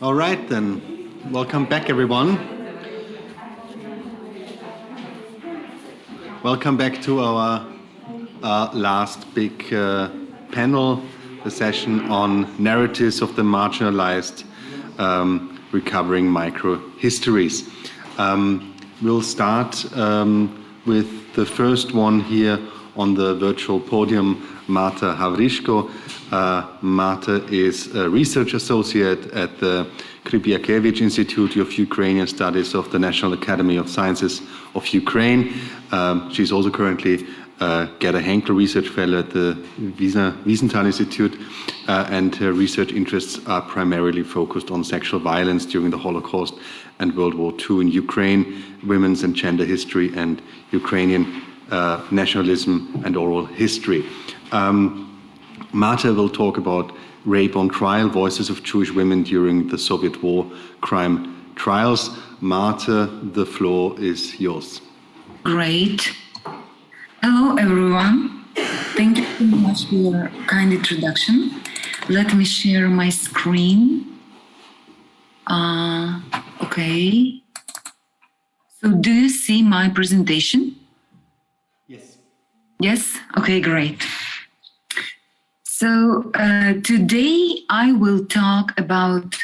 All right, then. Welcome back, everyone. Welcome back to our last big panel, the session on narratives of the marginalized, recovering micro-histories. We'll start with the first one here on the virtual podium, Marta Havryshko. Marta is a research associate at the Krypiakevich Institute of Ukrainian Studies of the National Academy of Sciences of Ukraine. She's also currently Gerda Henkel Research Fellow at the Wiesenthal Institute, and her research interests are primarily focused on sexual violence during the Holocaust and World War II in Ukraine, women's and gender history, and Ukrainian nationalism and oral history. Marta will talk about Rape on Trial, Voices of Jewish Women During the Soviet War Crime Trials. Marta, the floor is yours. Great. Hello, everyone. Thank you very much for your kind introduction. Let me share my screen. Okay. So do you see my presentation? Yes. Yes? Okay, great. So today I will talk about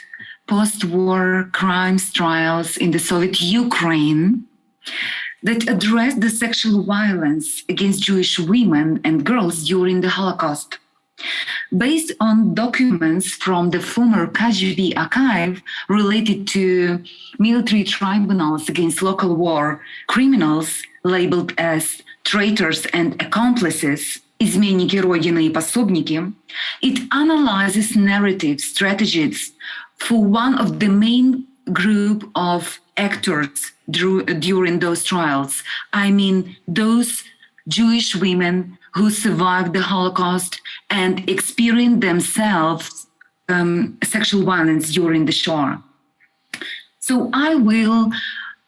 post-war crimes trials in the Soviet Ukraine that address the sexual violence against Jewish women and girls during the Holocaust. Based on documents from the former KGB archive related to military tribunals against local war criminals labeled as traitors and accomplices, изменники Родины и пособники, it analyzes narrative strategies for one of the main group of actors during those trials. I mean, those Jewish women who survived the Holocaust and experienced themselves sexual violence during the Shoah. So I will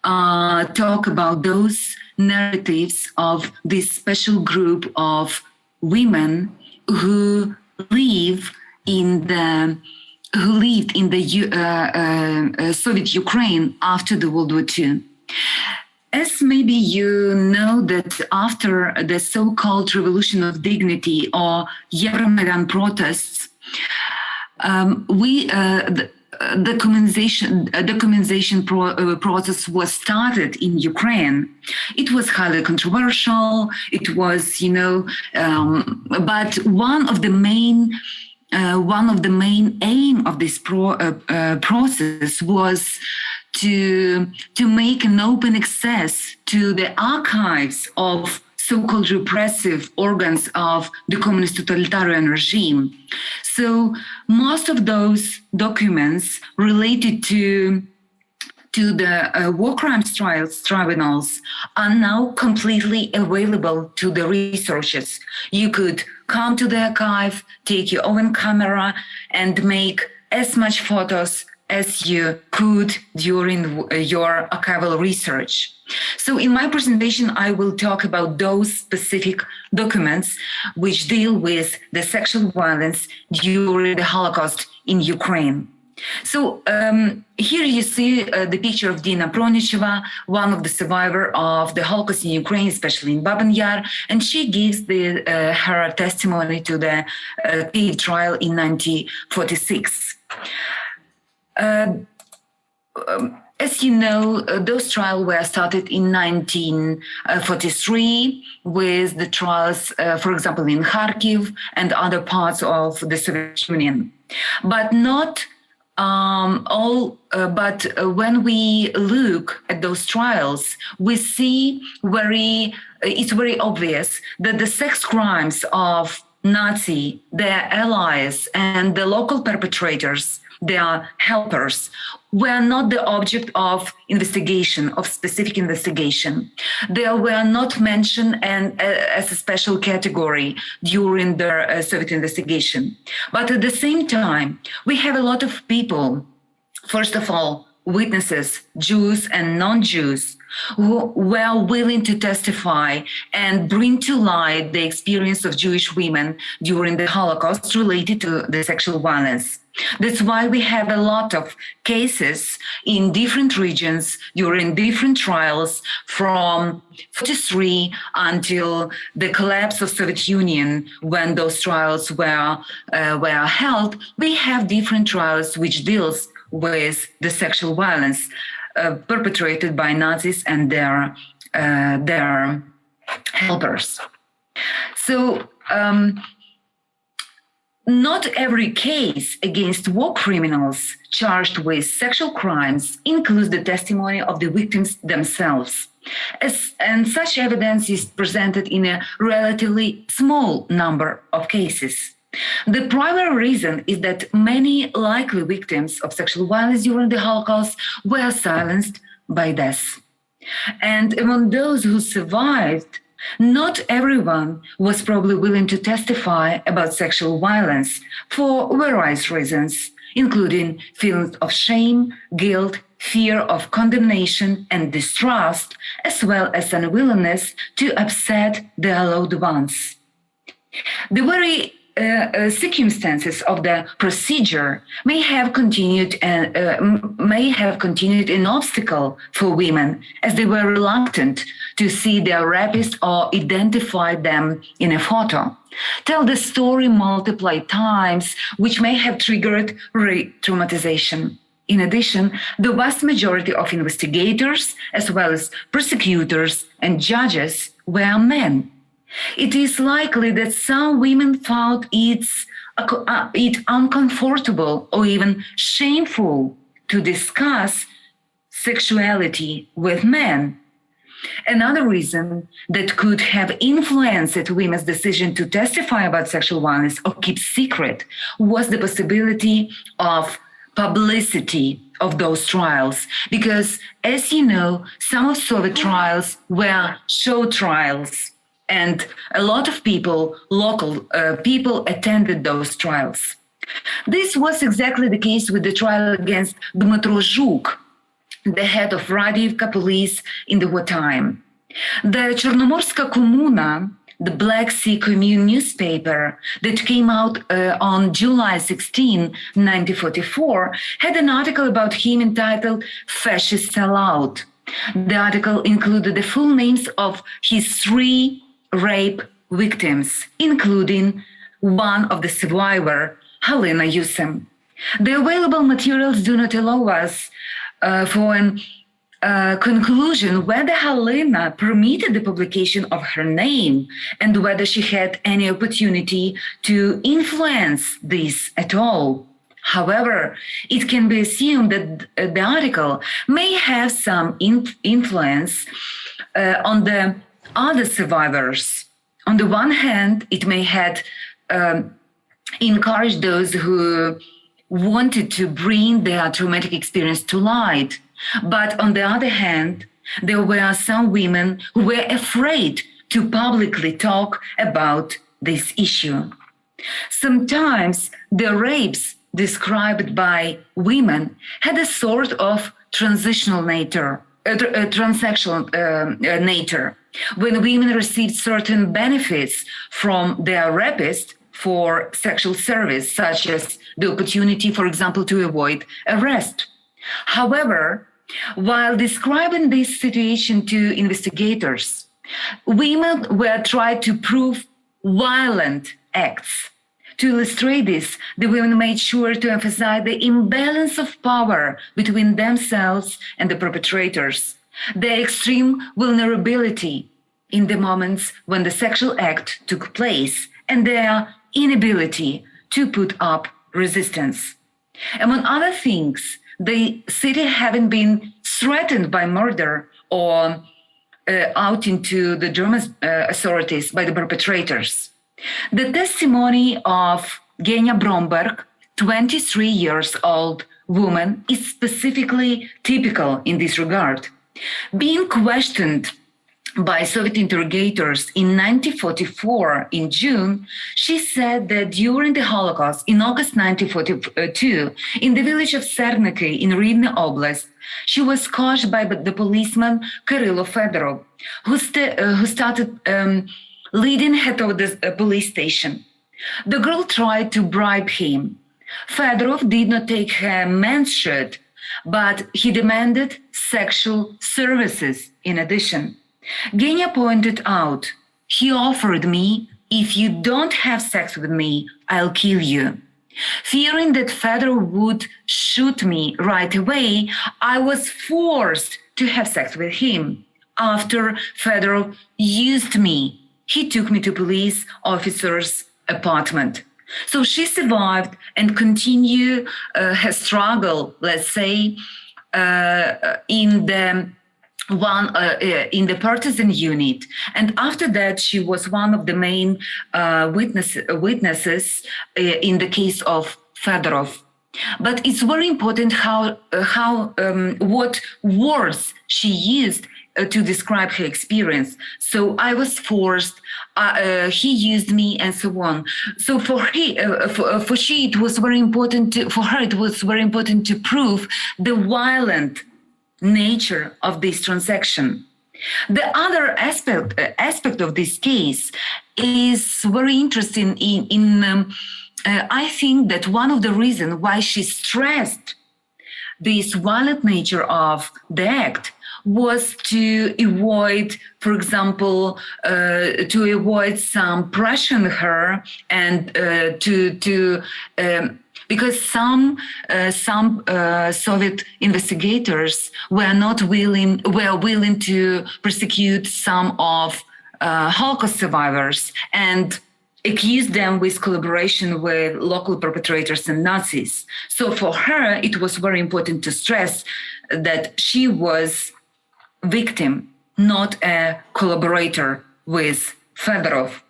talk about those narratives of this special group of women who lived in the Soviet Ukraine after the World War II. As maybe you know that after the so-called Revolution of Dignity or Euromaidan protests, the communization process was started in Ukraine. It was highly controversial. It was, but one of the main aim of this process was to make an open access to the archives of so-called repressive organs of the communist totalitarian regime. So most of those documents related to the war crimes tribunals are now completely available to the researchers. You could come to the archive, take your own camera, and make as much photos as you could during your archival research. So in my presentation, I will talk about those specific documents which deal with the sexual violence during the Holocaust in Ukraine. So here you see the picture of Dina Pronicheva, one of the survivors of the Holocaust in Ukraine, especially in Babyn Yar, and she gives her testimony to the Kyiv trial in 1946. As you know, those trials were started in 1943 with the trials, for example, in Kharkiv and other parts of the Soviet Union. But not but when we look at those trials, we see it's very obvious that the sex crimes of Nazi, their allies, and the local perpetrators, their helpers, were not the object of investigation, of specific investigation. They were not mentioned as a special category during the Soviet investigation. But at the same time, we have a lot of people, first of all, witnesses, Jews and non-Jews, who were willing to testify and bring to light the experience of Jewish women during the Holocaust related to the sexual violence. That's why we have a lot of cases in different regions during different trials from 1943 until the collapse of Soviet Union, when those trials were held. We have different trials which deals with the sexual violence perpetrated by Nazis and their helpers. So not every case against war criminals charged with sexual crimes includes the testimony of the victims themselves. And such evidence is presented in a relatively small number of cases. The primary reason is that many likely victims of sexual violence during the Holocaust were silenced by death. And among those who survived, not everyone was probably willing to testify about sexual violence for various reasons, including feelings of shame, guilt, fear of condemnation and distrust, as well as unwillingness to upset their loved ones. The very circumstances of the procedure may have continued an obstacle for women, as they were reluctant to see their rapist or identify them in a photo, tell the story multiple times, which may have triggered re-traumatization. In addition, the vast majority of investigators, as well as prosecutors and judges, were men. It is likely that some women found it uncomfortable or even shameful to discuss sexuality with men. Another reason that could have influenced women's decision to testify about sexual violence or keep secret was the possibility of publicity of those trials. Because, as you know, some of Soviet trials were show trials. And a lot of people, local people, attended those trials. This was exactly the case with the trial against Dmytro Zhuk, the head of Radivka police in the wartime. The Chernomorska Kommuna, the Black Sea Commune newspaper that came out on July 16, 1944, had an article about him entitled "Fascist Sellout." The article included the full names of his 3 rape victims, including one of the survivor, Halina Yusem. The available materials do not allow us for a conclusion whether Halina permitted the publication of her name and whether she had any opportunity to influence this at all. However, it can be assumed that the article may have some influence on the other survivors. On the one hand, it may have encouraged those who wanted to bring their traumatic experience to light. But on the other hand, there were some women who were afraid to publicly talk about this issue. Sometimes the rapes described by women had a sort of transactional nature, when women received certain benefits from their rapist for sexual service, such as the opportunity, for example, to avoid arrest. However, while describing this situation to investigators, women were tried to prove violent acts. To illustrate this, the women made sure to emphasize the imbalance of power between themselves and the perpetrators, their extreme vulnerability in the moments when the sexual act took place, and their inability to put up resistance. Among other things, the city having been threatened by murder or out into the German authorities by the perpetrators. The testimony of Genia Bromberg, 23 years old woman, is specifically typical in this regard. Being questioned by Soviet interrogators in 1944 in June, she said that during the Holocaust in August 1942, in the village of Cerniki in Rivne Oblast, she was caught by the policeman Kirilo Fedorov, who started leading her to the police station. The girl tried to bribe him. Fedorov did not take her men's shirt, but he demanded sexual services in addition. Genya pointed out, he offered me, if you don't have sex with me, I'll kill you. Fearing that Fedorov would shoot me right away, I was forced to have sex with him. After Fedorov used me, he took me to police officer's apartment. So she survived and continued her struggle, let's say, in the partisan unit, and after that she was one of the main witnesses in the case of Fedorov. But it's very important what words she used to describe her experience. So I was forced, he used me, and so on. So for her, it was very important to prove the violent nature of this transaction. The other aspect of this case is very interesting. I think that one of the reasons why she stressed this violent nature of the act was to avoid, for example, to avoid some pressure on her, and because some Soviet investigators were willing to prosecute some of Holocaust survivors and accuse them with collaboration with local perpetrators and Nazis. So for her, it was very important to stress that she was victim, not a collaborator with Fedorov.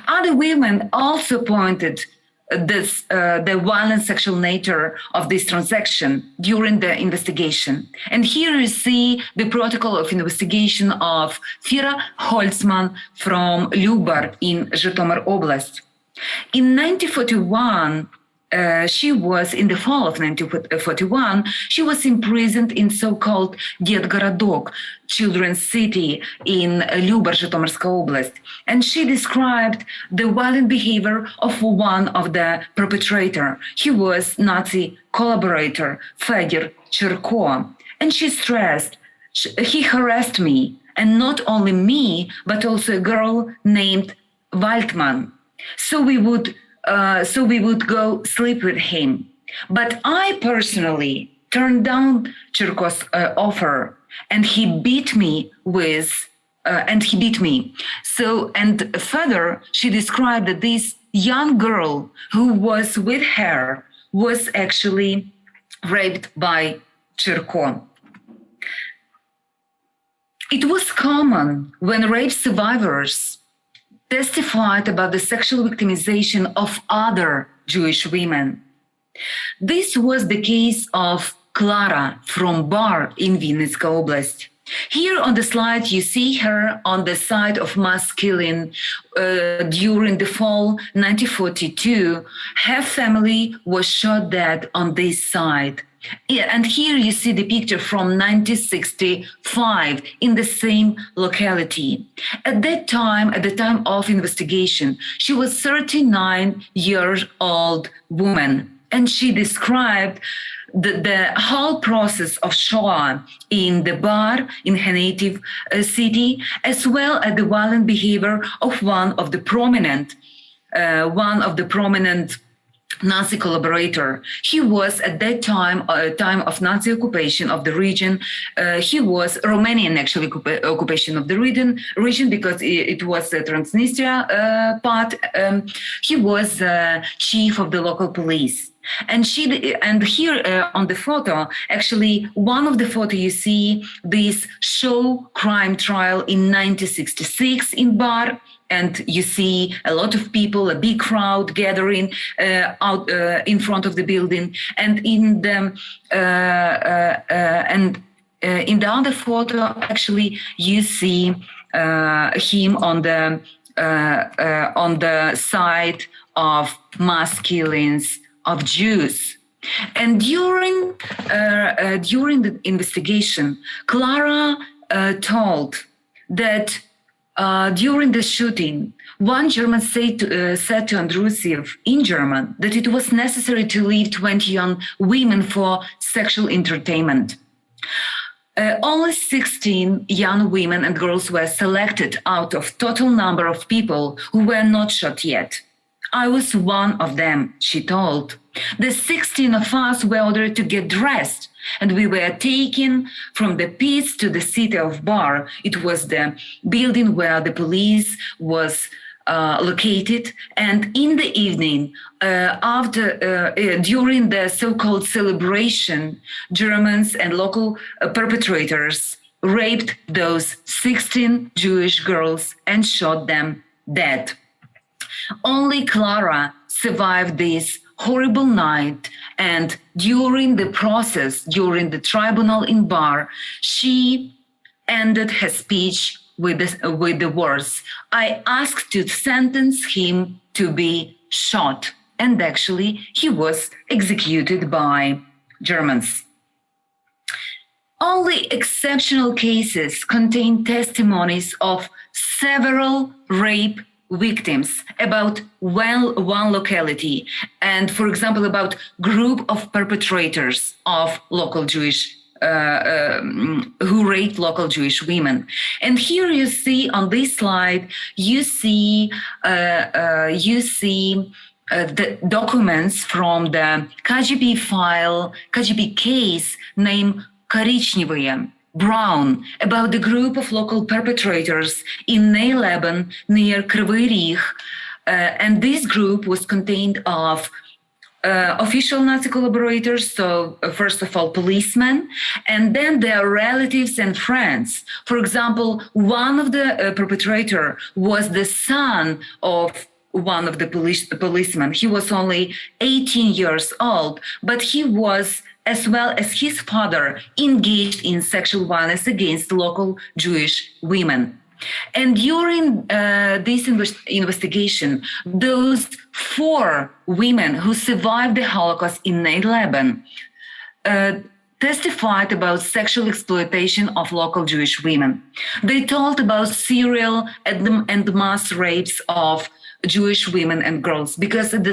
Other women also pointed the violent sexual nature of this transaction during the investigation. And here you see the protocol of investigation of Fira Holzman from Lubar in Zhytomyr Oblast. In 1941, she was, in the fall of 1941, she was imprisoned in so-called Детгородок, children's city in Lubar, Zhytomyrska Oblast. And she described the violent behavior of one of the perpetrator. He was Nazi collaborator, Fedor Cherko. And she stressed, he harassed me, and not only me, but also a girl named Waldman. So we would go sleep with him. But I personally turned down Cherko's offer, and he beat me So, and further, she described that this young girl who was with her was actually raped by Cherko. It was common when rape survivors testified about the sexual victimization of other Jewish women. This was the case of Klara from Bar in Vinnytska Oblast. Here on the slide, you see her on the site of mass killing during the fall 1942. Her family was shot dead on this site. Yeah, and here you see the picture from 1965 in the same locality. At the time of investigation, she was a 39-year-old woman, and she described the whole process of Shoah in the Bar, in her native city, as well as the violent behavior of one of the prominent Nazi collaborator. He was at that time of Nazi occupation of the region. He was Romanian actually occupation of the region because it was the Transnistria part. He was chief of the local police. And here on the photo, actually one of the photo you see this show crime trial in 1966 in Bar. And you see a lot of people, a big crowd gathering out in front of the building. And in the other photo, actually, you see him on the side of mass killings of Jews. And during the investigation, Clara told that during the shooting, one German said to Andrusiev in German that it was necessary to leave 20 young women for sexual entertainment. Only 16 young women and girls were selected out of total number of people who were not shot yet. I was one of them, she told. The 16 of us were ordered to get dressed, and we were taken from the pits to the city of Bar. It was the building where the police was located. And in the evening, during the so-called celebration, Germans and local perpetrators raped those 16 Jewish girls and shot them dead. Only Clara survived this horrible night, and during the process, during the tribunal in Bar, she ended her speech with the words, "I asked to sentence him to be shot." And actually, he was executed by Germans. Only exceptional cases contain testimonies of several rape victims about one locality, and for example about group of perpetrators of local Jewish who raped local Jewish women. And here you see on this slide, you see the documents from the KGB file, KGB case named Коричневые, brown, about the group of local perpetrators in Neileben near Kryvyi Rih. And this group was contained of official Nazi collaborators, so first of all, policemen, and then their relatives and friends. For example, one of the perpetrator was the son of one of the policemen. He was only 18 years old, but he was, as well as his father, engaged in sexual violence against local Jewish women. And during this investigation, those 4 women who survived the Holocaust in Neileben testified about sexual exploitation of local Jewish women. They told about serial and mass rapes of Jewish women and girls, because at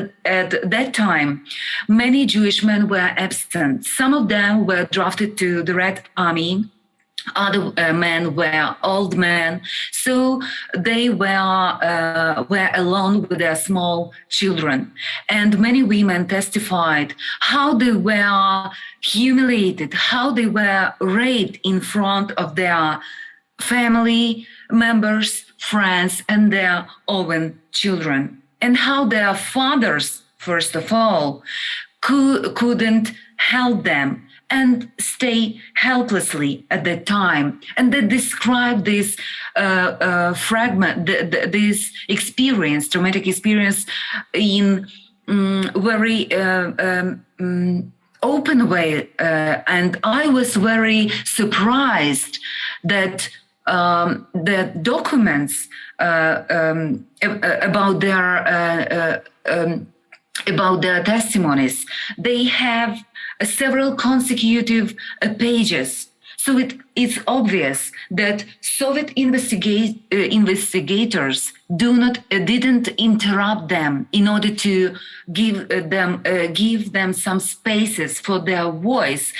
that time, many Jewish men were absent. Some of them were drafted to the Red Army. Other men were old men, so they were alone with their small children. And many women testified how they were humiliated, how they were raped in front of their family members, friends, and their own children, and how their fathers, first of all, couldn't help them and stay helplessly at that time. And they describe this fragment, this experience, traumatic experience, in very open way. And I was very surprised that the documents about their testimonies, they have several consecutive pages. So it's obvious that Soviet investigators didn't interrupt them in order to give them some spaces for their voice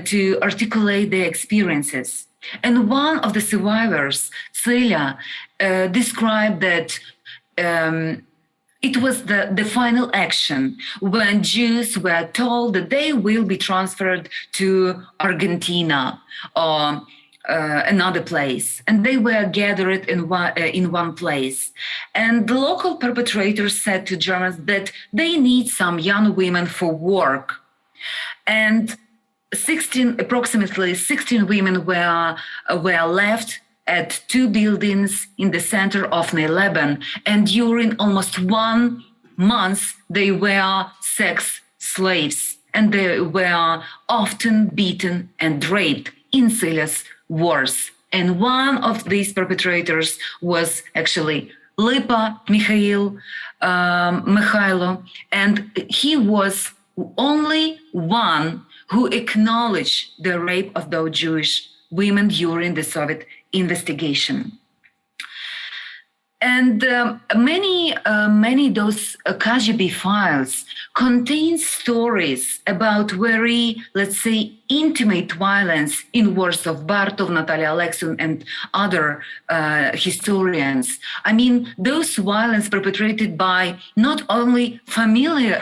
to articulate their experiences. And one of the survivors, Celia, described that it was the final action when Jews were told that they will be transferred to Argentina or another place, and they were gathered in one place. And the local perpetrators said to Germans that they need some young women for work. And approximately 16 women were left at 2 buildings in the center of Neileben, and during almost 1 month, they were sex slaves, and they were often beaten and raped in Celia's words And one of these perpetrators was actually Lipa Mikhailo, and he was only one who acknowledged the rape of those Jewish women during the Soviet investigation. And many those KGB files contain stories about very, let's say, intimate violence in words of Bartov, Natalia Alexin, and other historians. I mean, those violence perpetrated by not only familiar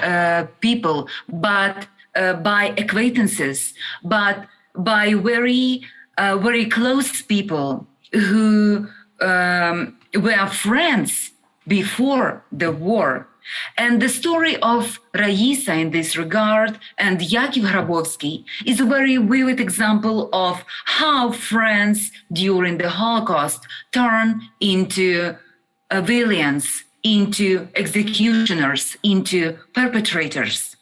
people, but by acquaintances, but by very close people who were friends before the war. And the story of Raisa in this regard and Yakov Grabovsky is a very vivid example of how friends during the Holocaust turn into villains, into executioners, into perpetrators.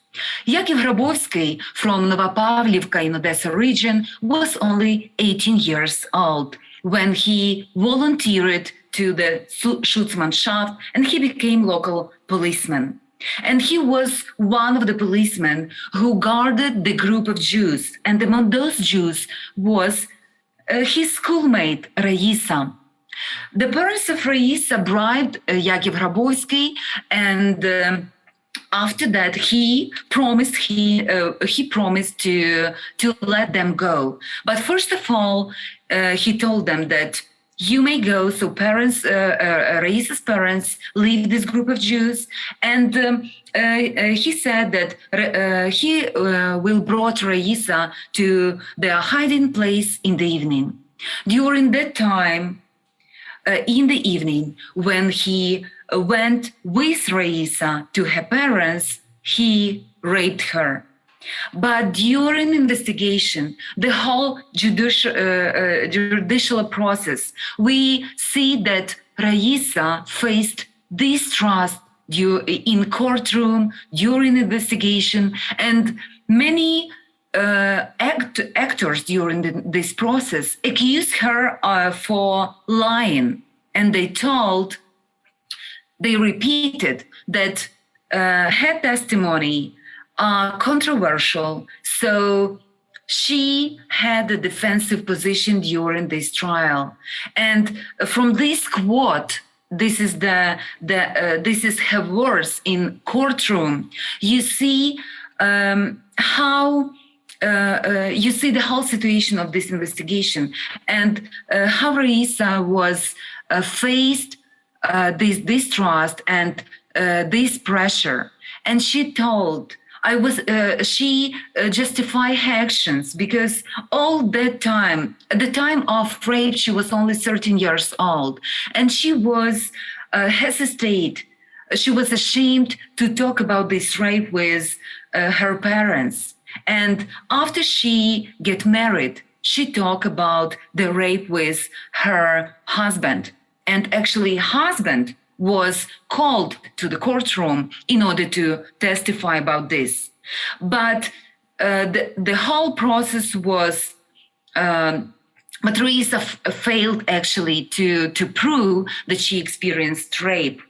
Yakov Grabovsky from Novopavlivka in Odessa region was only 18 years old when he volunteered to the Schutzmannschaft and he became local policeman. And he was one of the policemen who guarded the group of Jews. And among those Jews was his schoolmate, Raisa. The parents of Raisa bribed Yakov Grabovsky, and after that, he promised to let them go. But first of all, he told them that you may go. So parents, Raisa's parents, leave this group of Jews, and he said that he will brought Raisa to their hiding place in the evening. During that time, in the evening, when he went with Raisa to her parents, he raped her. But during investigation, the whole judicial process, we see that Raisa faced distrust in courtroom during investigation, and many actors during this process accused her for lying, and they repeated that her testimony controversial, so she had a defensive position during this trial. And from this quote, this is her words in courtroom. You see how you see the whole situation of this investigation, and how Raisa was faced this distrust and this pressure, and she told. She justified her actions because all that time, at the time of rape, she was only 13 years old, and she was hesitate. She was ashamed to talk about this rape with her parents. And after she get married, she talked about the rape with her husband, and actually husband was called to the courtroom in order to testify about this. But the whole process was, but Raisa failed actually to prove that she experienced rape.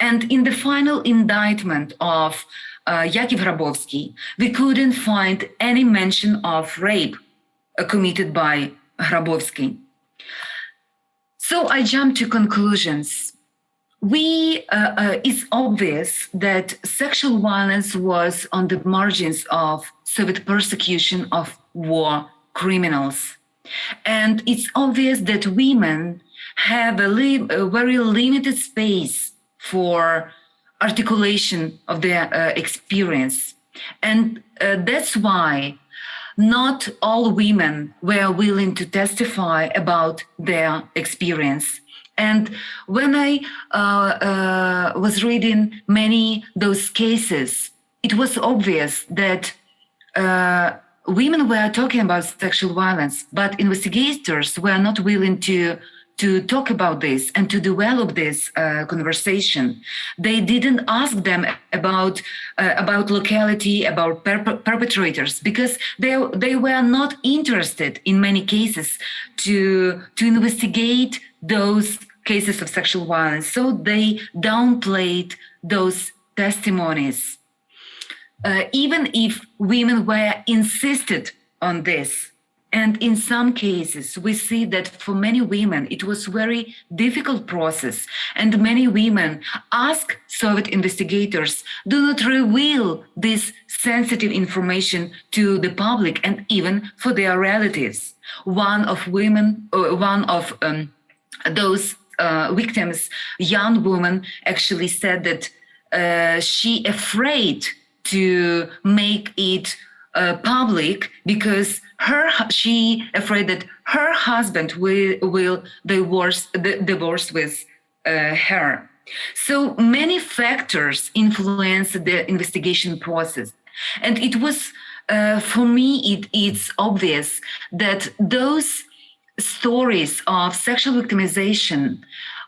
And in the final indictment of Yakov Grabovsky, we couldn't find any mention of rape committed by Grabovsky. So I jump to conclusions. It's obvious that sexual violence was on the margins of Soviet persecution of war criminals. And it's obvious that women have a very limited space for articulation of their experience. And that's why not all women were willing to testify about their experience. And when I was reading many those cases, it was obvious that women were talking about sexual violence, but investigators were not willing to to talk about this and to develop this conversation. They didn't ask them about locality, about perpetrators, because they were not interested in many cases to investigate those cases of sexual violence. So they downplayed those testimonies. Even if women were insisted on this. And in some cases, we see that for many women, it was very difficult process. And many women ask Soviet investigators, do not reveal this sensitive information to the public and even for their relatives. One of those victims, young woman, actually said that she afraid to make it public because she afraid that her husband will divorce with her. So many factors influence the investigation process, and it was for me it's obvious that those stories of sexual victimization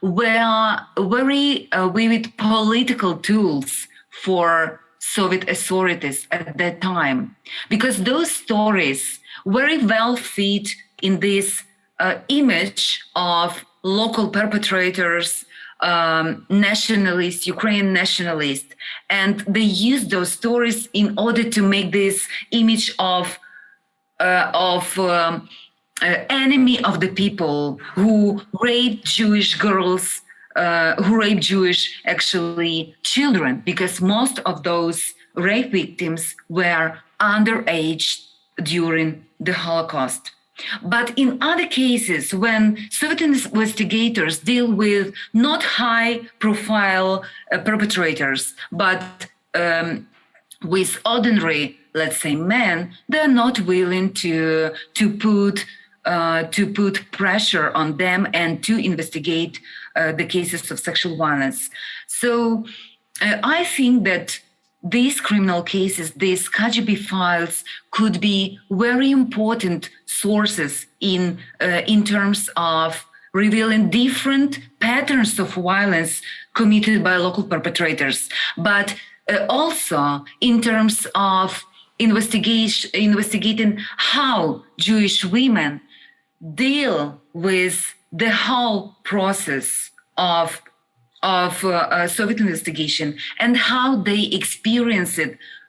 were very vivid political tools for Soviet authorities at that time, because those stories very well fit in this image of local perpetrators, nationalists, Ukrainian nationalists, and they use those stories in order to make this image of enemy of the people who rape Jewish girls, who rape Jewish, actually, children, because most of those rape victims were underage during the Holocaust. But in other cases, when Soviet investigators deal with not high-profile perpetrators, but with ordinary, let's say, men, they're not willing to put pressure on them and to investigate the cases of sexual violence. So I think that these criminal cases, these KGB files, could be very important sources in terms of revealing different patterns of violence committed by local perpetrators, but also in terms of investigating how Jewish women deal with the whole process of Soviet investigation and how they experienced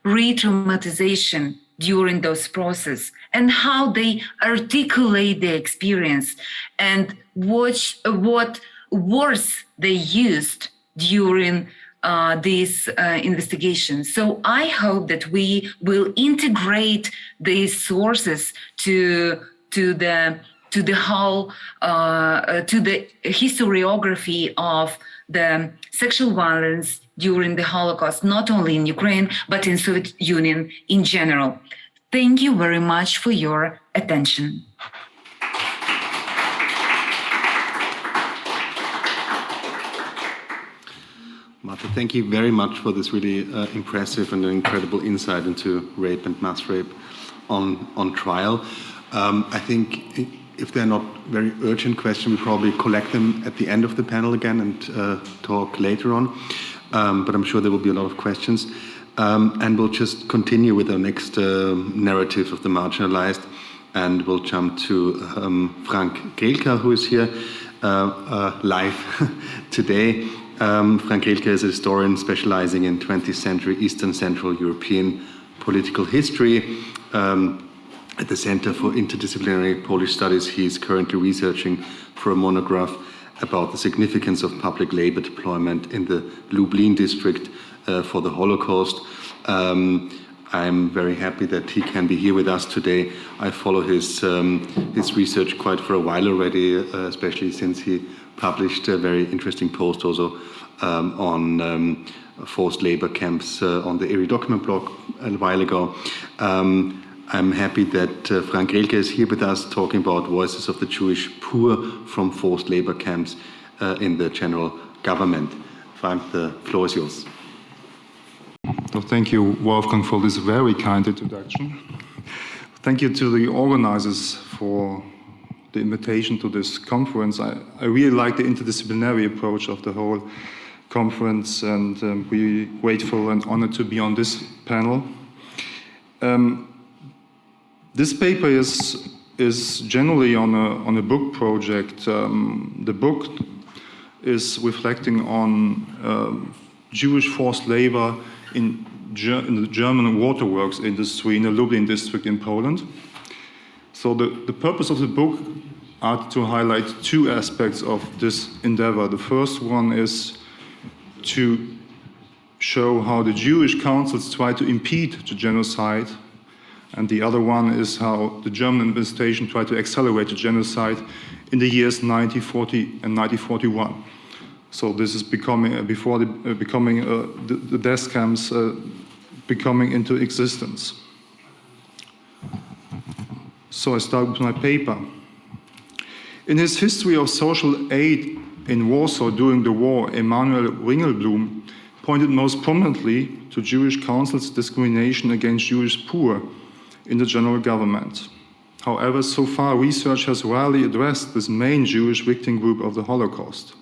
re-traumatization during those processes and how they articulate the experience and what words they used during this investigation. So I hope that we will integrate these sources to the whole to the historiography of the sexual violence during the Holocaust, not only in Ukraine, but in Soviet Union in general. Thank you very much for your attention. Marta, thank you very much for this really impressive and incredible insight into rape and mass rape on trial. I think if they're not very urgent questions, we probably collect them at the end of the panel again and talk later on. But I'm sure there will be a lot of questions. And we'll just continue with our next narrative of the marginalized. And we'll jump to Frank Grelka, who is here live today. Frank Grelka is a historian specializing in 20th century Eastern Central European political history. At the Center for Interdisciplinary Polish Studies, he is currently researching for a monograph about the significance of public labor deployment in the Lublin district for the Holocaust. I'm very happy that he can be here with us today. I follow his research quite for a while already, especially since he published a very interesting post also on forced labor camps on the ERI document blog a while ago. I'm happy that Frank Grelka is here with us talking about voices of the Jewish poor from forced labor camps in the general government. Frank, the floor is yours. Well, thank you, Wolfgang, for this very kind introduction. Thank you to the organizers for the invitation to this conference. I really like the interdisciplinary approach of the whole conference, and we're grateful and honored to be on this panel. This paper is generally on a book project. The book is reflecting on Jewish forced labor in the German waterworks industry in the Lublin district in Poland. So the purpose of the book are to highlight two aspects of this endeavor. The first one is to show how the Jewish councils try to impede the genocide, and the other one is how the German administration tried to accelerate the genocide in the years 1940 and 1941. So this is becoming the death camps becoming into existence. So I start with my paper. In his History of Social Aid in Warsaw during the war, Emanuel Ringelblum pointed most prominently to Jewish councils' discrimination against Jewish poor in the general government. However, so far research has rarely addressed this main Jewish victim group of the Holocaust.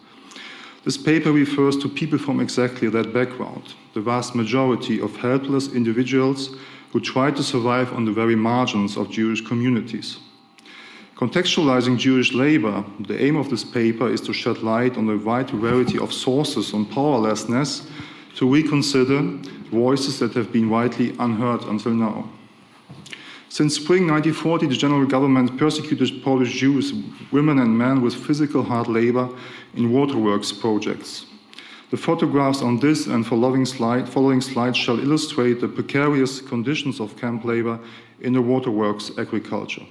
This paper refers to people from exactly that background, the vast majority of helpless individuals who tried to survive on the very margins of Jewish communities. Contextualizing Jewish labor, the aim of this paper is to shed light on the wide variety of sources on powerlessness, to reconsider voices that have been widely unheard until now. Since spring 1940, the general government persecuted Polish Jews, women and men with physical hard labor in waterworks projects. The photographs on this and following slides shall illustrate the precarious conditions of camp labor in the waterworks agriculture.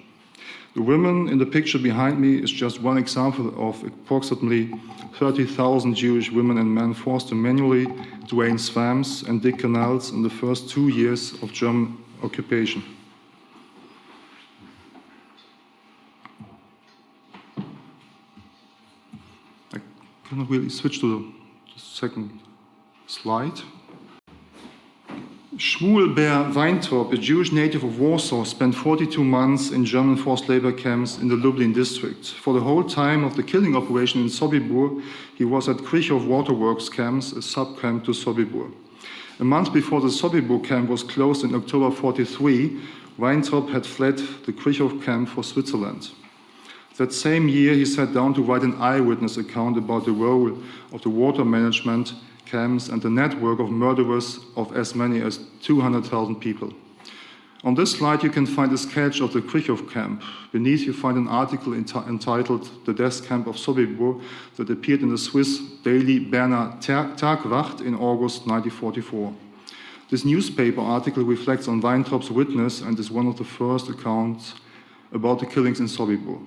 The woman in the picture behind me is just one example of approximately 30,000 Jewish women and men forced to manually drain swamps and dig canals in the first 2 years of German occupation. I cannot really switch to the second slide. Shmuel Ber Weintraub, a Jewish native of Warsaw, spent 42 months in German forced labor camps in the Lublin district. For the whole time of the killing operation in Sobibór, he was at Krychów Waterworks camps, a sub-camp to Sobibór. A month before the Sobibór camp was closed in October 1943, Weintraub had fled the Krychów camp for Switzerland. That same year, he sat down to write an eyewitness account about the role of the water management camps and the network of murderers of as many as 200,000 people. On this slide, you can find a sketch of the Krychów camp. Beneath, you find an article entitled The Death Camp of Sobibór that appeared in the Swiss daily Berner Tagwacht in August 1944. This newspaper article reflects on Weintraub's witness and is one of the first accounts about the killings in Sobibór.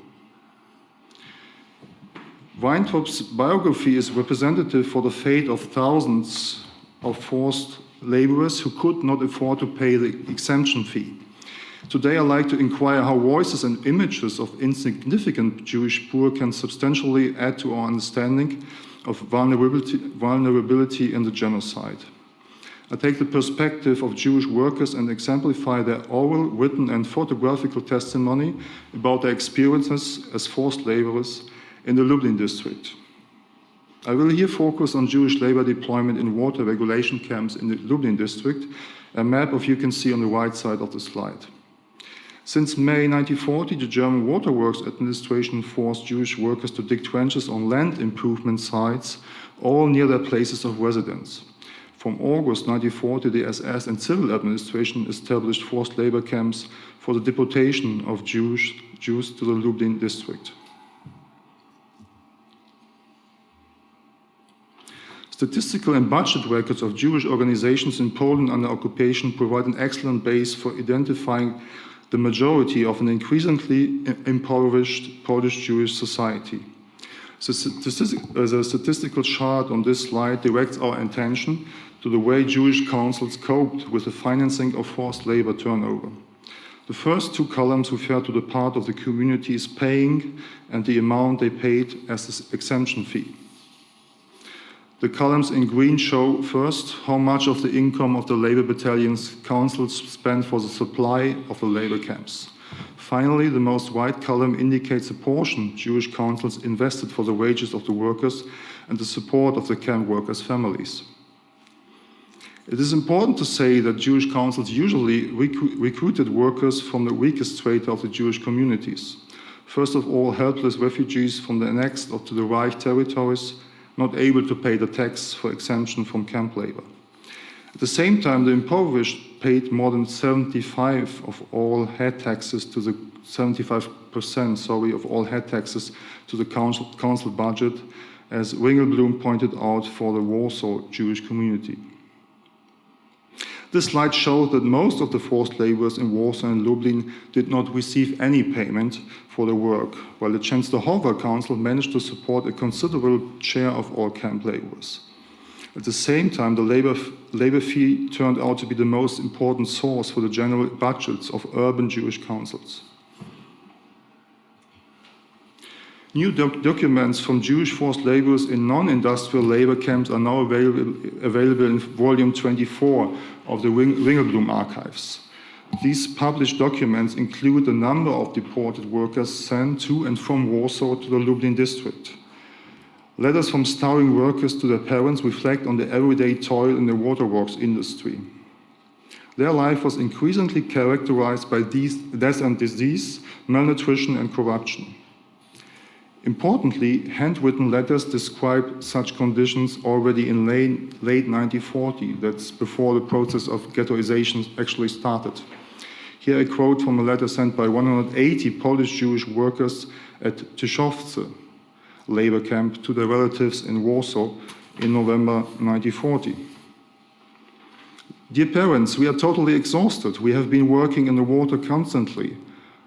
Weintraub's biography is representative for the fate of thousands of forced laborers who could not afford to pay the exemption fee. Today, I'd like to inquire how voices and images of insignificant Jewish poor can substantially add to our understanding of vulnerability in the genocide. I take the perspective of Jewish workers and exemplify their oral, written, and photographical testimony about their experiences as forced laborers in the Lublin district. I will here focus on Jewish labor deployment in water regulation camps in the Lublin district, a map of you can see on the right side of the slide. Since May 1940, the German Waterworks Administration forced Jewish workers to dig trenches on land improvement sites, all near their places of residence. From August 1940, the SS and civil administration established forced labor camps for the deportation of Jews to the Lublin district. Statistical and budget records of Jewish organizations in Poland under occupation provide an excellent base for identifying the majority of an increasingly impoverished Polish Jewish society. The statistical chart on this slide directs our attention to the way Jewish councils coped with the financing of forced labor turnover. The first two columns refer to the part of the communities paying and the amount they paid as an exemption fee. The columns in green show first how much of the income of the labor battalions councils spent for the supply of the labor camps. Finally, the most white column indicates the portion Jewish councils invested for the wages of the workers and the support of the camp workers' families. It is important to say that Jewish councils usually recruited workers from the weakest strata of the Jewish communities. First of all, helpless refugees from the annexed or to the Reich territories, not able to pay the tax for exemption from camp labor. At the same time, the impoverished paid more than 75% of all head taxes to the 75% of all head taxes to the council budget, as Ringelblum pointed out for the Warsaw Jewish community. This slide shows that most of the forced laborers in Warsaw and Lublin did not receive any payment for their work, while the Częstochowa Council managed to support a considerable share of all camp laborers. At the same time, the labor fee turned out to be the most important source for the general budgets of urban Jewish councils. New documents from Jewish forced laborers in non-industrial labor camps are now available in volume 24 of the Ringelblum archives. These published documents include the number of deported workers sent to and from Warsaw to the Lublin district. Letters from starving workers to their parents reflect on the everyday toil in the waterworks industry. Their life was increasingly characterized by death and disease, malnutrition and corruption. Importantly, handwritten letters describe such conditions already in late 1940, that's before the process of ghettoization actually started. Here a quote from a letter sent by 180 Polish Jewish workers at Tyszowce labor camp to their relatives in Warsaw in November 1940. Dear parents, we are totally exhausted. We have been working in the water constantly.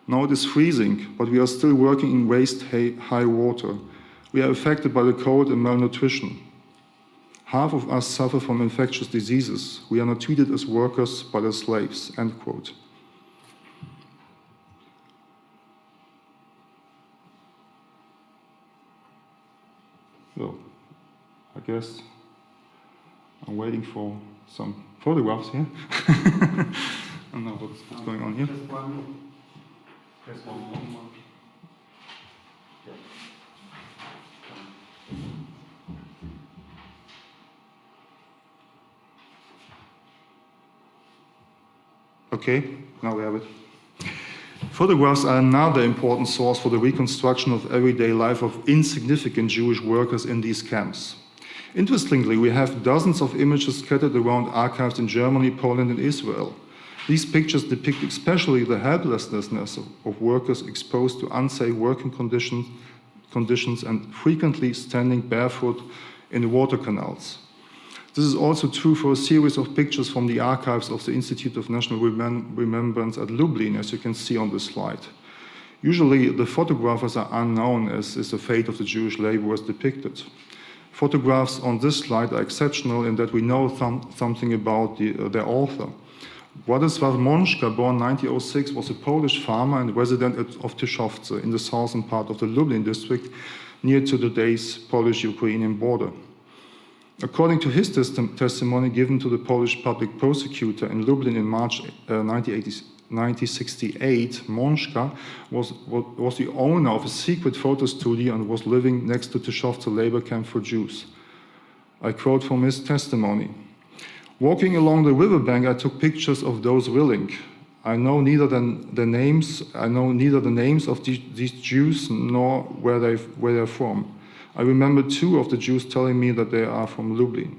Now it is freezing, but we are still working in waist-high water. We are affected by the cold and malnutrition. Half of us suffer from infectious diseases. We are not treated as workers, but as slaves, end quote. So, I guess I'm waiting for some photographs here. I don't know what's going on here. Just one. Okay, now we have it. Photographs are another important source for the reconstruction of everyday life of insignificant Jewish workers in these camps. Interestingly, we have dozens of images scattered around archives in Germany, Poland, and Israel. These pictures depict especially the helplessness of workers exposed to unsafe working conditions and frequently standing barefoot in the water canals. This is also true for a series of pictures from the archives of the Institute of National Remembrance at Lublin, as you can see on this slide. Usually, the photographers are unknown, as is the fate of the Jewish laborers depicted. Photographs on this slide are exceptional in that we know something about their author. Władysław Mączka, born 1906, was a Polish farmer and resident of Tyszowce in the southern part of the Lublin district, near to today's Polish-Ukrainian border. According to his testimony given to the Polish public prosecutor in Lublin in March 1968, Mączka was the owner of a secret photo studio and was living next to Tyszowce labor camp for Jews. I quote from his testimony. Walking along the riverbank, I took pictures of those willing. I know neither the names of these Jews nor where they're from. I remember two of the Jews telling me that they are from Lublin.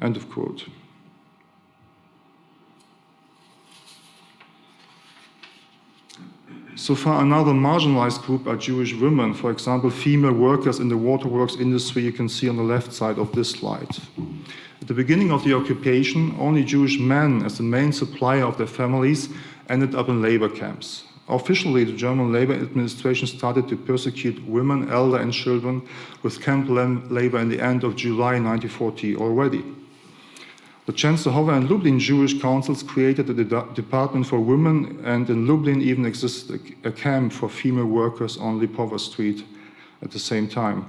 End of quote. So far, another marginalized group are Jewish women, for example, female workers in the waterworks industry you can see on the left side of this slide. At the beginning of the occupation, only Jewish men, as the main supplier of their families, ended up in labor camps. Officially, the German labor administration started to persecute women, elder, and children with camp labor in the end of July 1940 already. The Częstochowa and Lublin Jewish councils created a department for women, and in Lublin even existed a camp for female workers on Lipowa Street at the same time.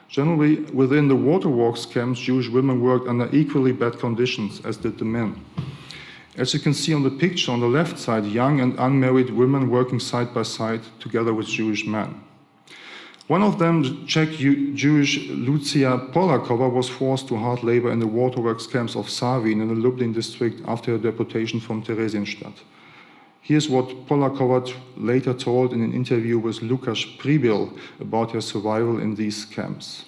Generally, within the waterworks camps, Jewish women worked under equally bad conditions as did the men. As you can see on the picture on the left side, young and unmarried women working side by side together with Jewish men. One of them, Czech Jewish Lucia Polakova, was forced to hard labor in the waterworks camps of Savin in the Lublin district after her deportation from Theresienstadt. Here's what Polakova later told in an interview with Lukáš Pribyl about her survival in these camps.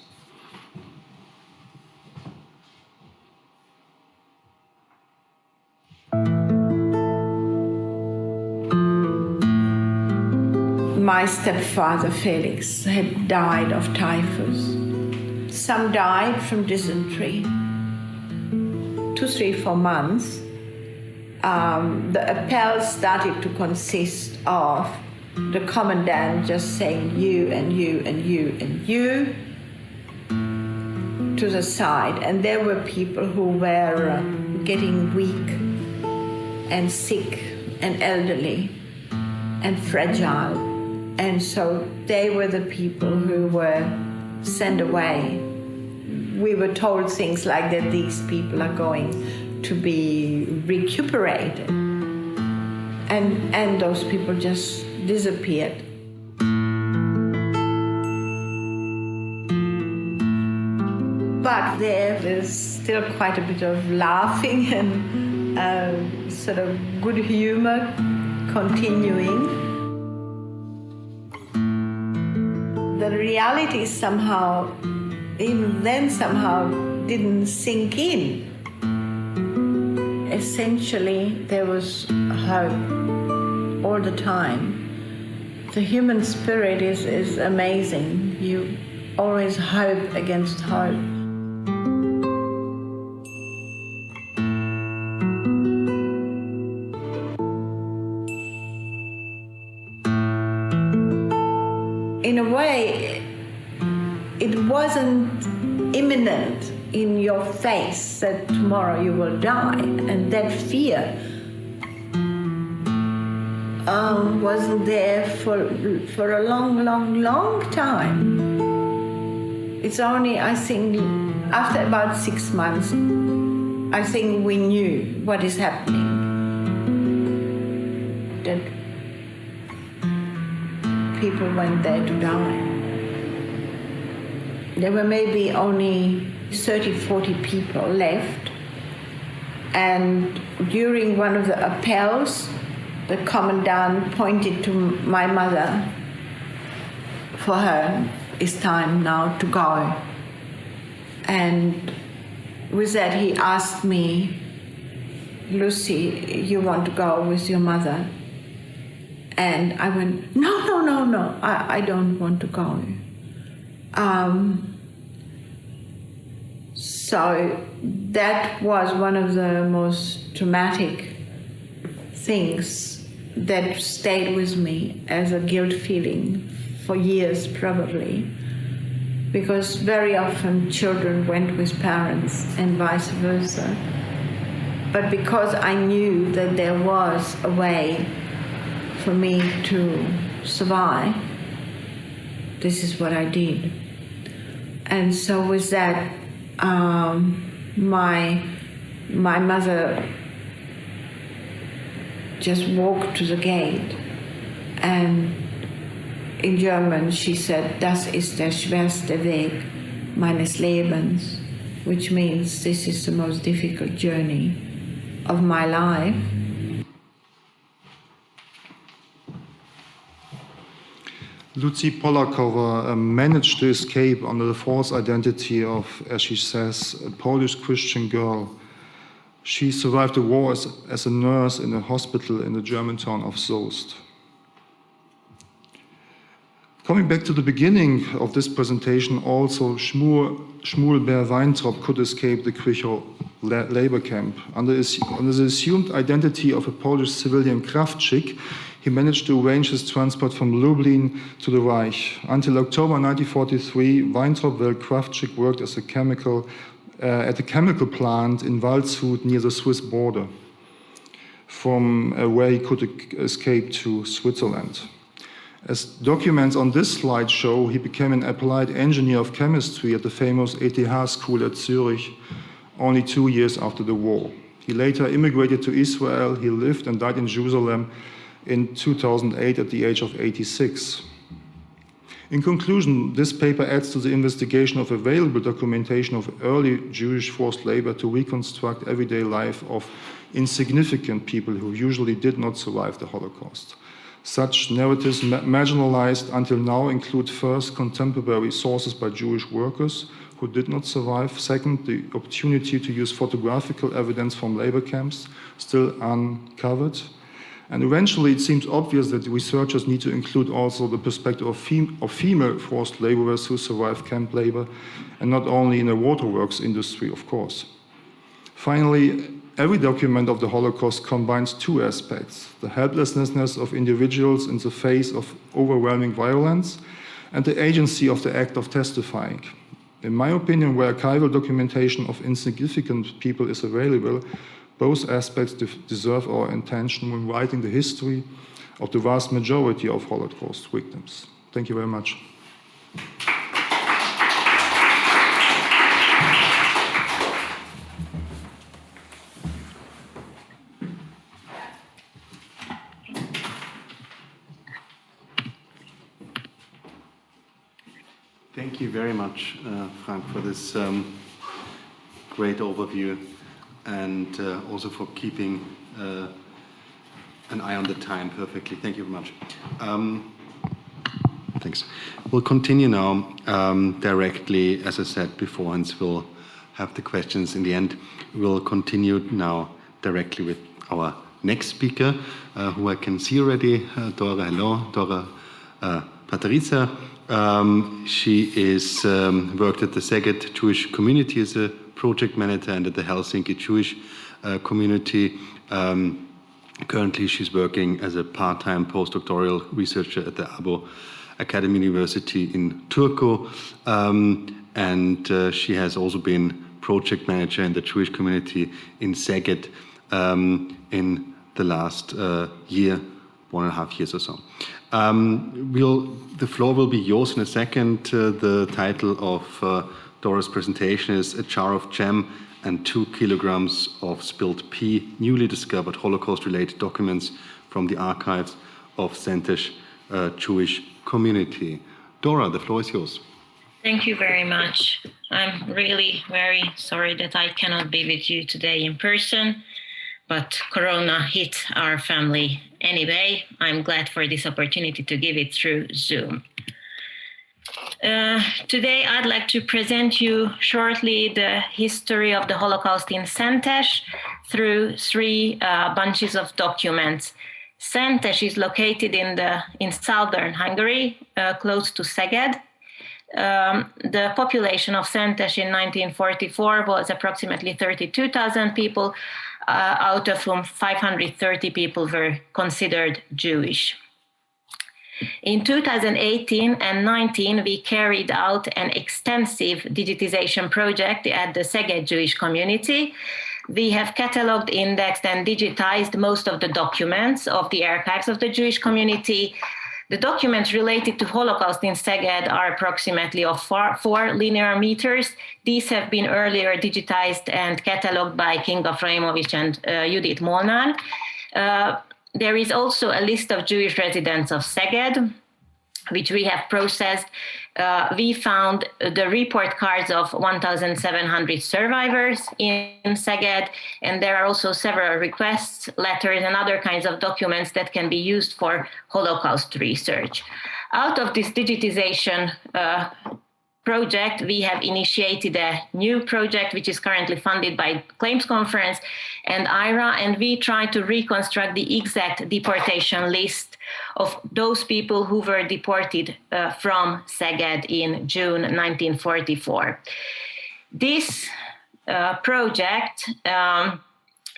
My stepfather, Felix, had died of typhus. Some died from dysentery. 2, 3, 4 months. The appel started to consist of the commandant just saying you and you and you and you to the side. And there were people who were getting weak and sick and elderly and fragile. And so they were the people who were sent away. We were told things like that these people are going to be recuperated. And those people just disappeared. But there was still quite a bit of laughing and sort of good humor continuing. The reality somehow, even then somehow, didn't sink in. Essentially, there was hope all the time. The human spirit is amazing. You always hope against hope. In a way, it wasn't imminent in your face that tomorrow you will die, and that fear wasn't there for a long time. It's only, I think, after about 6 months, I think we knew what is happening. That people went there to die. There were maybe only 30, 40 people left. And during one of the appels, the commandant pointed to my mother. For her, it's time now to go. And with that, he asked me, Lucy, you want to go with your mother? And I went, no, I don't want to go. So that was one of the most traumatic things that stayed with me as a guilt feeling for years probably, because very often children went with parents and vice versa. But because I knew that there was a way for me to survive, this is what I did. And so with that, my mother just walked to the gate, and in German she said, "Das ist der schwerste Weg meines Lebens," which means this is the most difficult journey of my life. Lucy Polakova managed to escape under the false identity of, as she says, a Polish Christian girl. She survived the war as a nurse in a hospital in the German town of Soest. Coming back to the beginning of this presentation, also Shmuel Ber Weintraub could escape the Krichow labor camp. Under the assumed identity of a Polish civilian Krawczyk, he managed to arrange his transport from Lublin to the Reich. Until October 1943, Weintraub Krawczyk worked as at a chemical plant in Waldshut near the Swiss border, from where he could escape to Switzerland. As documents on this slide show, he became an applied engineer of chemistry at the famous ETH school at Zurich only 2 years after the war. He later immigrated to Israel. He lived and died in Jerusalem in 2008 at the age of 86. In conclusion, this paper adds to the investigation of available documentation of early Jewish forced labor to reconstruct everyday life of insignificant people who usually did not survive the Holocaust. Such narratives, marginalized until now, include first, contemporary sources by Jewish workers who did not survive. Second, the opportunity to use photographical evidence from labor camps, still uncovered. And eventually, it seems obvious that researchers need to include also the perspective of female forced laborers who survived camp labor, and not only in the waterworks industry, of course. Finally, every document of the Holocaust combines two aspects: the helplessness of individuals in the face of overwhelming violence, and the agency of the act of testifying. In my opinion, where archival documentation of insignificant people is available, both aspects deserve our attention when writing the history of the vast majority of Holocaust victims. Thank you very much. Thank you very much, Frank, for this great overview, and also for keeping an eye on the time perfectly. Thank you very much. Thanks. We'll continue now directly, as I said before, and we'll have the questions in the end. We'll continue now directly with our next speaker, who I can see already, Dóra. Hello, Dóra Pataricza. She is worked at the Szeged Jewish community as a project manager and at the Helsinki Jewish community. Currently, she's working as a part-time postdoctoral researcher at the Abo Academy University in Turku, and she has also been project manager in the Jewish community in Szeged in the last year, 1.5 years or so. The floor will be yours in a second. The title of Dóra's presentation is "A Jar of Jam and 2 kilograms of Spilled Pea, Newly Discovered Holocaust-Related Documents from the Archives of Szentes Jewish Community." Dóra, the floor is yours. Thank you very much. I'm really very sorry that I cannot be with you today in person, but Corona hit our family anyway. I'm glad for this opportunity to give it through Zoom. Today, I'd like to present you shortly the history of the Holocaust in Szentes through 3 bunches of documents. Szentes is located in southern Hungary, close to Szeged. The population of Szentes in 1944 was approximately 32,000 people, out of whom 530 people were considered Jewish. In 2018 and 19, we carried out an extensive digitization project at the Szeged Jewish community. We have cataloged, indexed, and digitized most of the documents of the archives of the Jewish community. The documents related to Holocaust in Szeged are approximately of 4 linear meters. These have been earlier digitized and cataloged by Kinga Fraimovich and Judith Molnár. There is also a list of Jewish residents of Szeged, which we have processed. We found the report cards of 1,700 survivors in Szeged, and there are also several requests, letters, and other kinds of documents that can be used for Holocaust research. Out of this digitization project, we have initiated a new project, which is currently funded by Claims Conference and IRA, and we try to reconstruct the exact deportation list of those people who were deported from Szeged in June 1944. This project,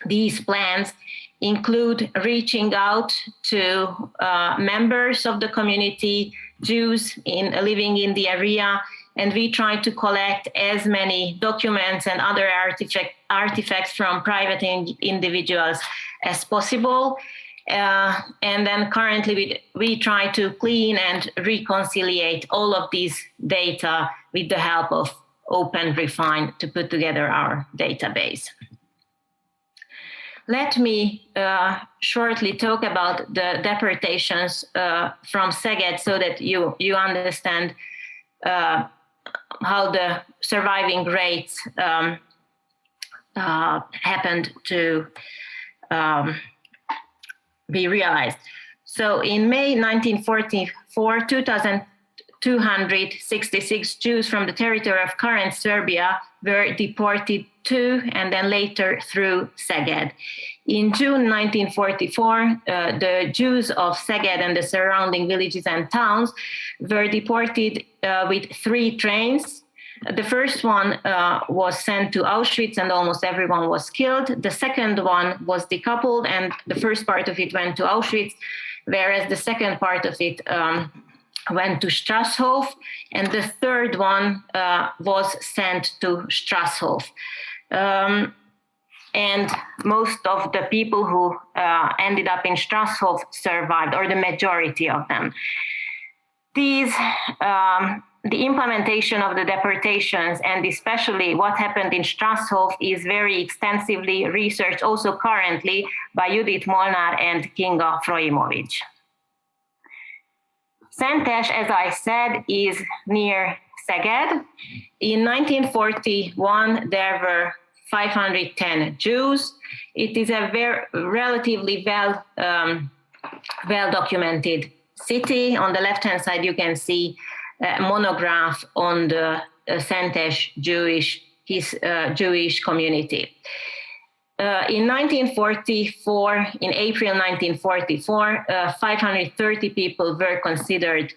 these plans include reaching out to members of the community, Jews living in the area, and we try to collect as many documents and other artifacts from private individuals as possible. And then currently we try to clean and reconcile all of these data with the help of Open Refine to put together our database. let me shortly talk about the deportations from Szeged so that you understand how the surviving rates happened to be realized. So in May 1944, 2,266 Jews from the territory of current Serbia were deported to and then later through Szeged. In June 1944, the Jews of Szeged and the surrounding villages and towns were deported with 3 trains. The first one was sent to Auschwitz and almost everyone was killed. The second one was decoupled and the first part of it went to Auschwitz, whereas the second part of it went to Strasshof, and the third one was sent to Strasshof. And most of the people who ended up in Strasshof survived, or the majority of them. These, the implementation of the deportations, and especially what happened in Strasshof, is very extensively researched also currently by Judith Molnár and Kinga Froimovic. Szentes, as I said, is near Szeged. In 1941, there were 510 Jews. It is a relatively well-documented city. On the left-hand side, you can see a monograph on the Szentes Jewish community. In 1944, in April 1944, 530 people were considered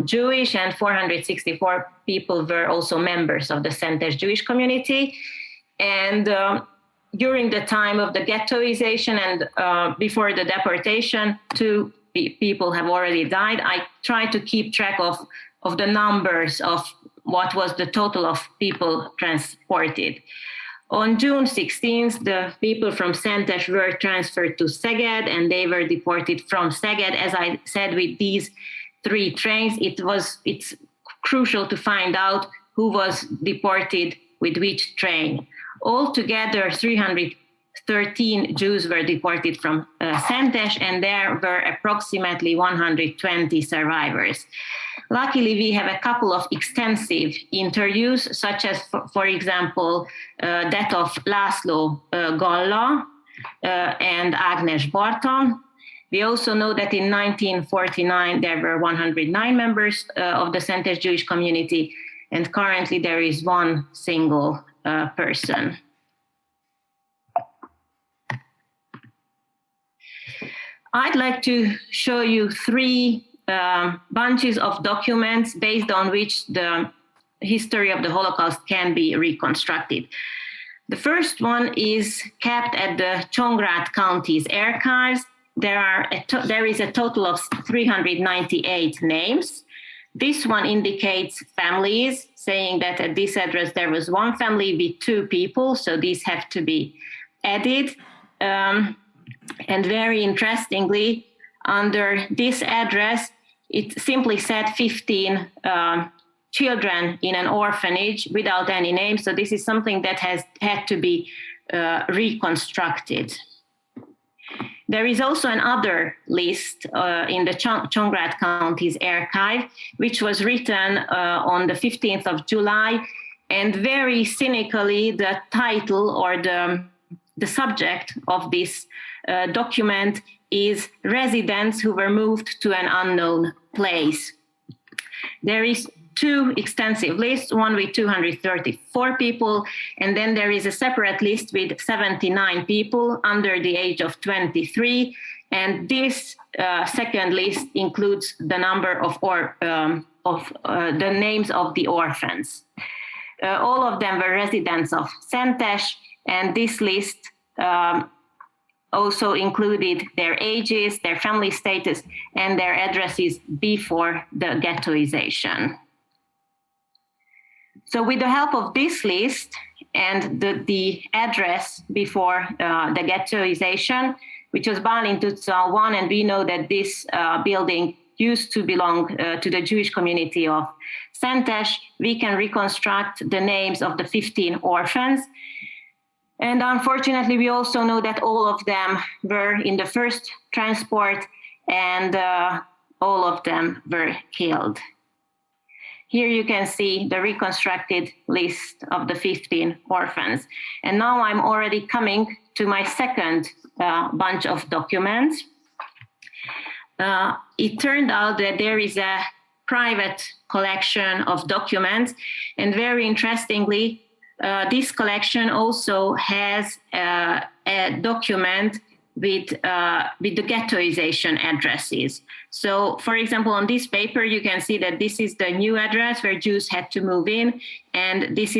Jewish, and 464 people were also members of the Szentes Jewish community. And during the time of the ghettoization and before the deportation, 2 people have already died. I tried to keep track of the numbers of what was the total of people transported. On June 16th, the people from Szentes were transferred to Szeged, and they were deported from Szeged. As I said, with these 3 trains, it's crucial to find out who was deported with which train. Altogether, 313 Jews were deported from Szentes, and there were approximately 120 survivors. Luckily, we have a couple of extensive interviews, such as, for example, that of László Galla and Ágnes Barta. We also know that in 1949, there were 109 members of the Szentes Jewish community, and currently there is 1 single person. I'd like to show you 3 bunches of documents based on which the history of the Holocaust can be reconstructed. The first one is kept at the Csongrád County's archives. There is a total of 398 names. This one indicates families, saying that at this address there was 1 family with 2 people, so these have to be added. And very interestingly, under this address, it simply said 15 children in an orphanage without any name. So this is something that has had to be reconstructed. There is also another list in the Csongrád County's archive, which was written on the 15th of July. And very cynically, the title or the subject of this document is residents who were moved to an unknown place. There is 2 extensive lists, one with 234 people, and then there is a separate list with 79 people under the age of 23. And this second list includes the number of the names of the orphans. All of them were residents of Szentes, and this list also included their ages, their family status, and their addresses before the ghettoization. So with the help of this list and the address before the ghettoization, which was born in 2001, and we know that this building used to belong to the Jewish community of Szentes, we can reconstruct the names of the 15 orphans. And unfortunately, we also know that all of them were in the first transport, and all of them were killed. Here you can see the reconstructed list of the 15 orphans. And now I'm already coming to my second bunch of documents. It turned out that there is a private collection of documents, and very interestingly, this collection also has a document with the ghettoization addresses. So, for example, on this paper, you can see that this is the new address where Jews had to move in, and this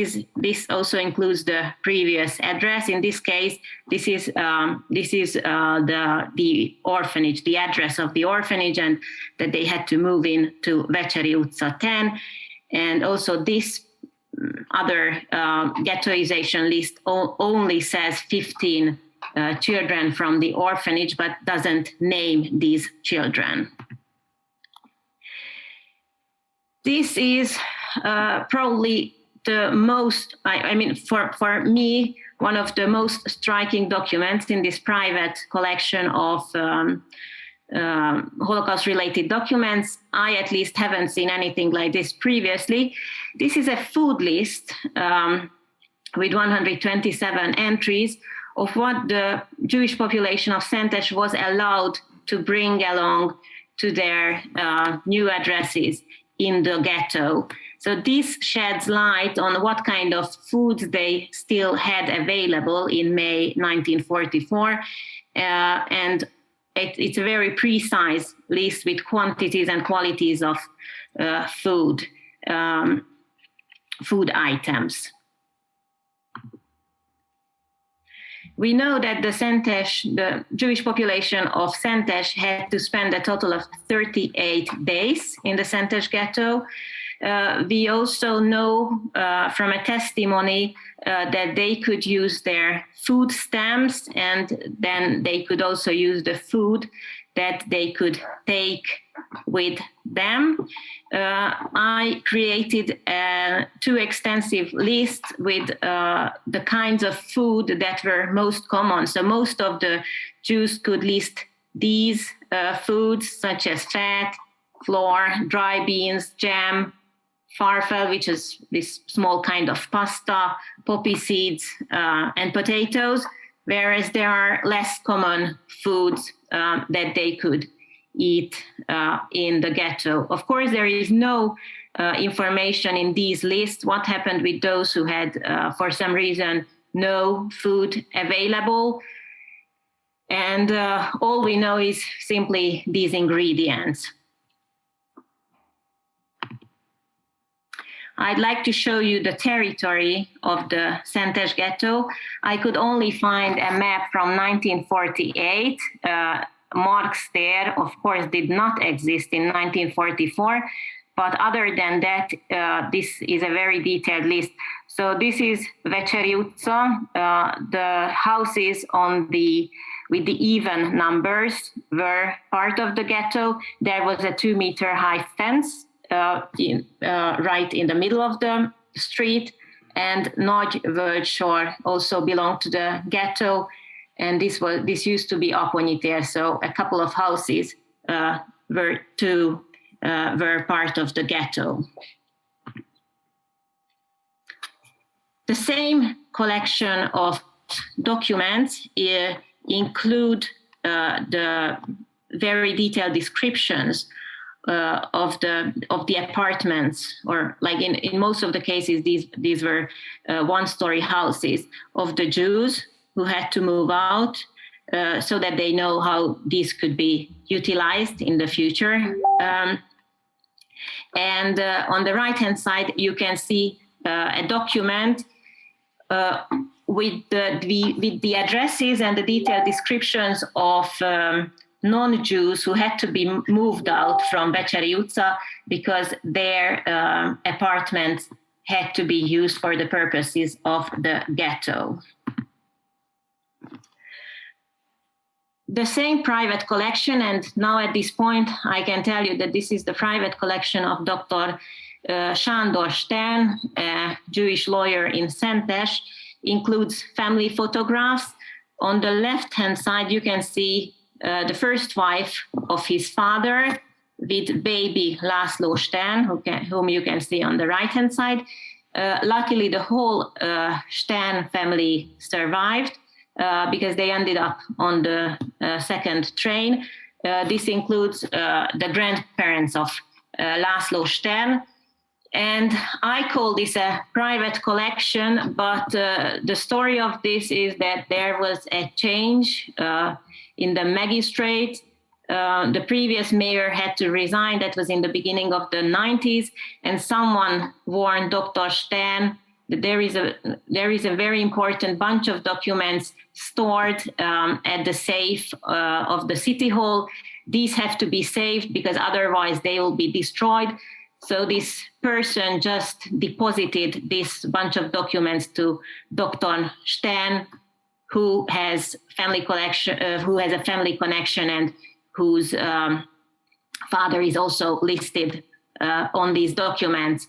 also includes the previous address. In this case, this is the orphanage, the address of the orphanage, and that they had to move in to Vecseri utca 10, and also this other ghettoization list only says 15 children from the orphanage, but doesn't name these children. This is probably the most, for me, one of the most striking documents in this private collection of Holocaust-related documents. I at least haven't seen anything like this previously. This is a food list with 127 entries of what the Jewish population of Szentes was allowed to bring along to their new addresses in the ghetto. So this sheds light on what kind of foods they still had available in May 1944. And it's a very precise list with quantities and qualities of food items. We know that the Jewish population of Szentes had to spend a total of 38 days in the Szentes ghetto. We also know from a testimony that they could use their food stamps, and then they could also use the food that they could take with them. I created two extensive lists with the kinds of food that were most common. So most of the Jews could list these foods, such as fat, flour, dry beans, jam, farfel, which is this small kind of pasta, poppy seeds, and potatoes, whereas there are less common foods that they could eat in the ghetto. Of course, there is no information in these lists what happened with those who had, for some reason, no food available. And all we know is simply these ingredients. I'd like to show you the territory of the Szentes ghetto. I could only find a map from 1948. Marks there, of course, did not exist in 1944. But other than that, this is a very detailed list. So this is Vecseri utca. The houses with the even numbers were part of the ghetto. There was a 2-meter high fence right in the middle of the street, and Nagy Völgyshor also belonged to the ghetto, and this used to be Aponyiter, so a couple of houses were part of the ghetto. The same collection of documents include the very detailed descriptions of the apartments, or like in most of the cases, these were one-story houses of the Jews who had to move out, so that they know how these could be utilized in the future. And on the right-hand side, you can see a document with the addresses and the detailed descriptions of non-Jews who had to be moved out from Vecseri utca because their apartments had to be used for the purposes of the ghetto. The same private collection, and now at this point I can tell you that this is the private collection of Dr. Sándor Stern, a Jewish lawyer in Szentes, includes family photographs. On the left-hand side, you can see the first wife of his father with baby László Stern, whom you can see on the right-hand side. Luckily, the whole Stern family survived because they ended up on the second train. This includes the grandparents of László Stern. And I call this a private collection, but the story of this is that there was a change in the magistrate. The previous mayor had to resign. That was in the beginning of the 90s, and someone warned Dr. Stern that there is a very important bunch of documents stored at the safe of the city hall. These have to be saved because otherwise they will be destroyed. So this person just deposited this bunch of documents to Dr. Stern, who has a family connection and whose father is also listed on these documents.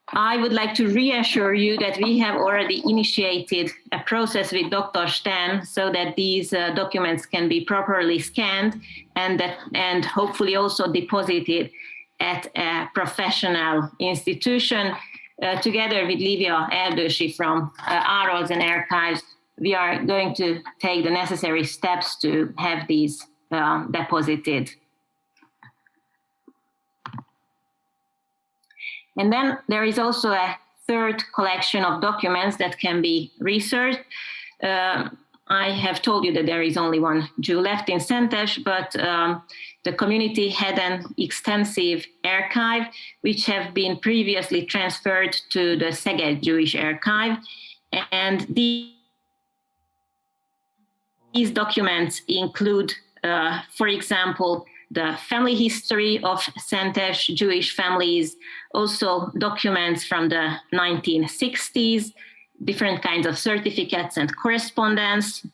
I would like to reassure you that we have already initiated a process with Dr. Stern so that these documents can be properly scanned and hopefully also deposited at a professional institution. Together with Livia Erdősi from Arolds and Archives, we are going to take the necessary steps to have these deposited. And then there is also a third collection of documents that can be researched. I have told you that there is only one Jew left in Szentes, but the community had an extensive archive, which have been previously transferred to the Szeged Jewish Archive. And these documents include, for example, the family history of Szentes Jewish families, also documents from the 1960s, different kinds of certificates and correspondence.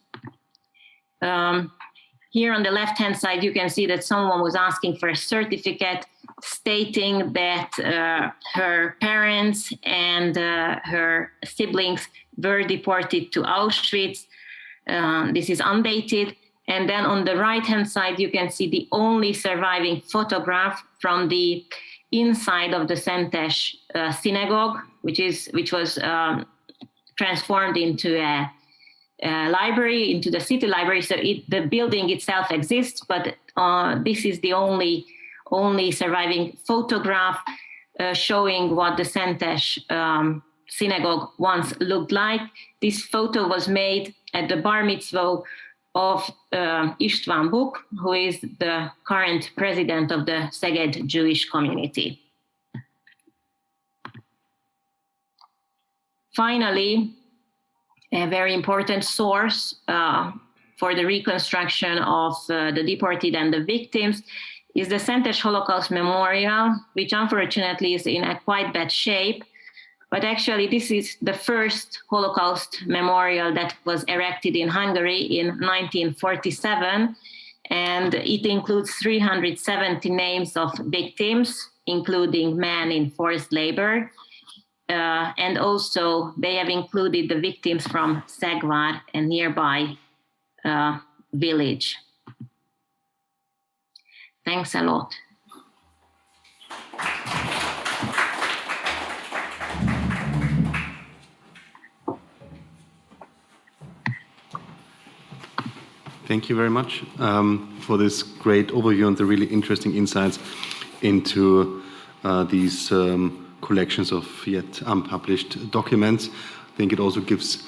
Here on the left-hand side, you can see that someone was asking for a certificate stating that her parents and her siblings were deported to Auschwitz. This is undated. And then on the right-hand side, you can see the only surviving photograph from the inside of the Szentes synagogue, which was transformed into a library, into the city library. So the building itself exists, but this is the only surviving photograph showing what the Szentes synagogue once looked like. This photo was made at the bar mitzvah of István Buk, who is the current president of the Szeged Jewish community. Finally, a very important source for the reconstruction of the deported and the victims is the Szentes Holocaust Memorial, which unfortunately is in a quite bad shape. But actually, this is the first Holocaust memorial that was erected in Hungary in 1947. And it includes 370 names of victims, including men in forced labor. And also, they have included the victims from Szeged, a nearby village. Thanks a lot. Thank you very much for this great overview and the really interesting insights into these collections of yet unpublished documents. I think it also gives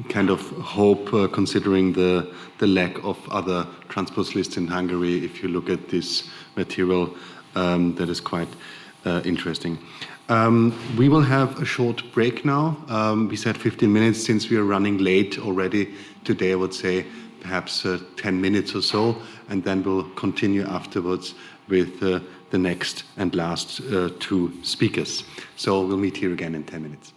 kind of hope considering the lack of other transport lists in Hungary. If you look at this material, that is quite interesting. We will have a short break now. We said 15 minutes since we are running late already today, I would say perhaps 10 minutes or so, and then we'll continue afterwards with the next and last two speakers. So we'll meet here again in 10 minutes.